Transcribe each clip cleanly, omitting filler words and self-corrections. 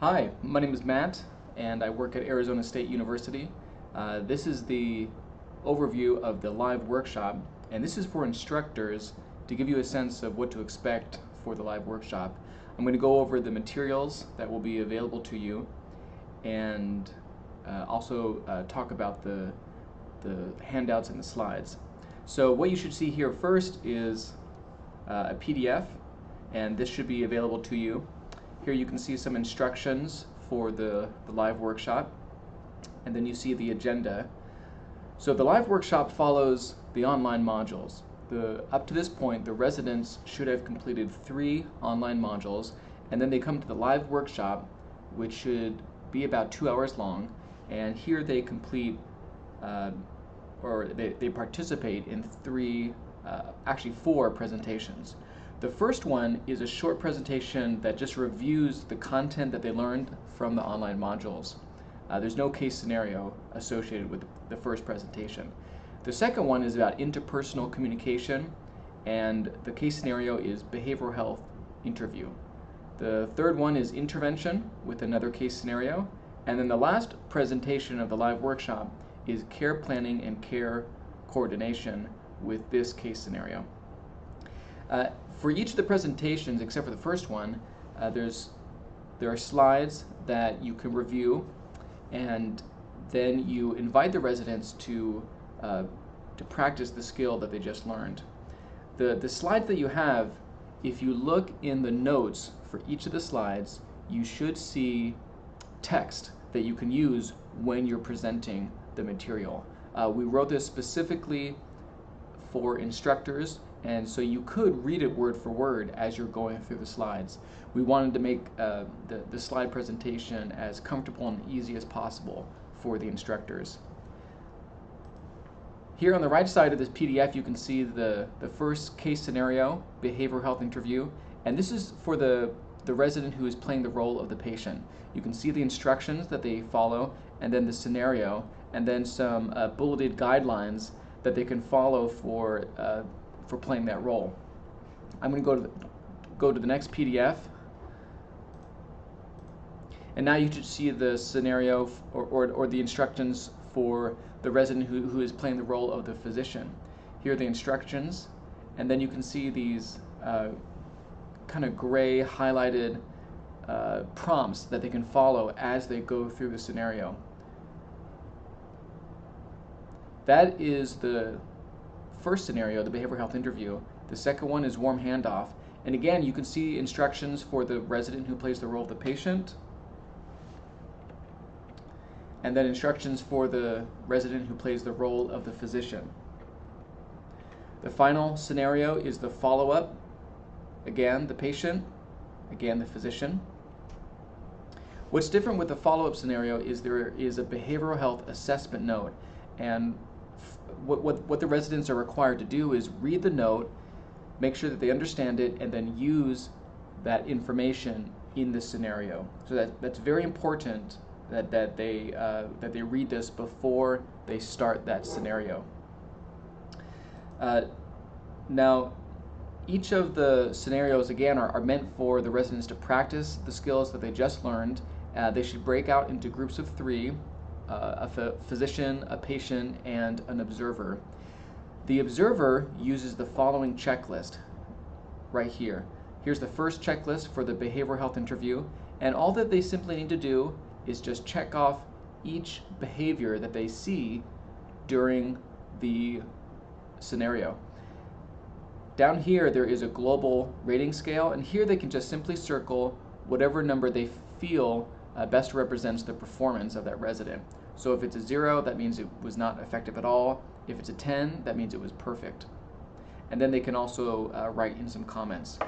Hi, my name is Matt, and I work at Arizona State University. This is the overview of the live workshop, and this is for instructors to give you a sense of what to expect for the live workshop. I'm going to go over the materials that will be available to you, and also talk about the handouts and the slides. So what you should see here first is a PDF, and this should be available to you. Here you can see some instructions for the live workshop, and then you see the agenda. So the live workshop follows the online modules. Up to this point, the residents should have completed 3 online modules, and then they come to the live workshop, which should be about 2 hours long, and here they complete or they participate in actually 4 presentations. The first one is a short presentation that just reviews the content that they learned from the online modules. There's no case scenario associated with the first presentation. The second one is about interpersonal communication, and the case scenario is behavioral health interview. The third one is intervention with another case scenario, and then the last presentation of the live workshop is care planning and care coordination with this case scenario. For each of the presentations, except for the first one, there are slides that you can review, and then you invite the residents to practice the skill that they just learned. The slides that you have, if you look in the notes for each of the slides, you should see text that you can use when you're presenting the material. We wrote this specifically for instructors, and so you could read it word for word as you're going through the slides. We wanted to make the slide presentation as comfortable and easy as possible for the instructors. Here on the right side of this PDF, you can see the first case scenario, behavioral health interview, and this is for the resident who is playing the role of the patient. You can see the instructions that they follow, and then the scenario, and then some bulleted guidelines that they can follow for playing that role. I'm going to go to the next PDF, and now you should see the scenario or the instructions for the resident who is playing the role of the physician. Here are the instructions, and then you can see these kind of gray highlighted prompts that they can follow as they go through the scenario. That is the first scenario, the behavioral health interview. The second one is warm handoff. And again, you can see instructions for the resident who plays the role of the patient, and then instructions for the resident who plays the role of the physician. The final scenario is the follow-up. Again, the patient, again, the physician. What's different with the follow-up scenario is there is a behavioral health assessment note, and what the residents are required to do is read the note, make sure that they understand it, and then use that information in the scenario. So that's very important that they read this before they start that scenario. Now, each of the scenarios, again, are meant for the residents to practice the skills that they just learned. They should break out into groups of 3. A physician, a patient, and an observer. The observer uses the following checklist right here. Here's the first checklist for the behavioral health interview, and all that they simply need to do is just check off each behavior that they see during the scenario. Down here there is a global rating scale, and here they can just simply circle whatever number they feel best represents the performance of that resident. So if it's a 0, that means it was not effective at all. If it's a 10, that means it was perfect. And then they can also write in some comments.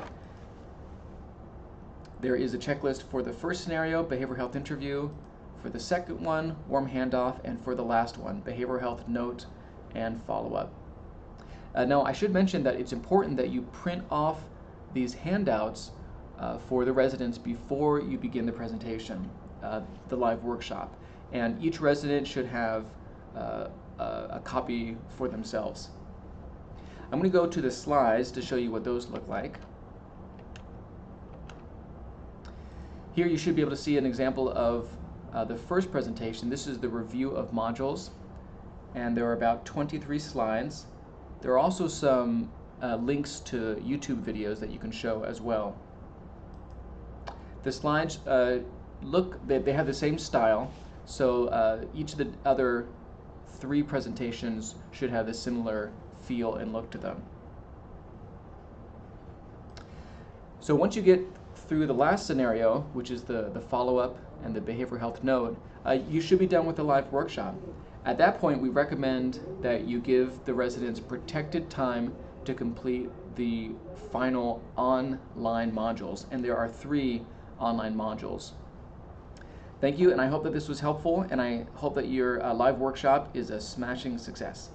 There is a checklist for the first scenario, behavioral health interview, for the second one, warm handoff, and for the last one, behavioral health note and follow-up. Now, I should mention that it's important that you print off these handouts for the residents before you begin the presentation, the live workshop. And each resident should have a copy for themselves. I'm going to go to the slides to show you what those look like. Here you should be able to see an example of the first presentation. This is the review of modules, and there are about 23 slides. There are also some links to YouTube videos that you can show as well. The slides they have the same style, so each of the other 3 presentations should have a similar feel and look to them. So once you get through the last scenario, which is the follow-up and the behavioral health node, you should be done with the live workshop. At that point, we recommend that you give the residents protected time to complete the final online modules, and there are 3 online modules. Thank you, and I hope that this was helpful, and I hope that your live workshop is a smashing success.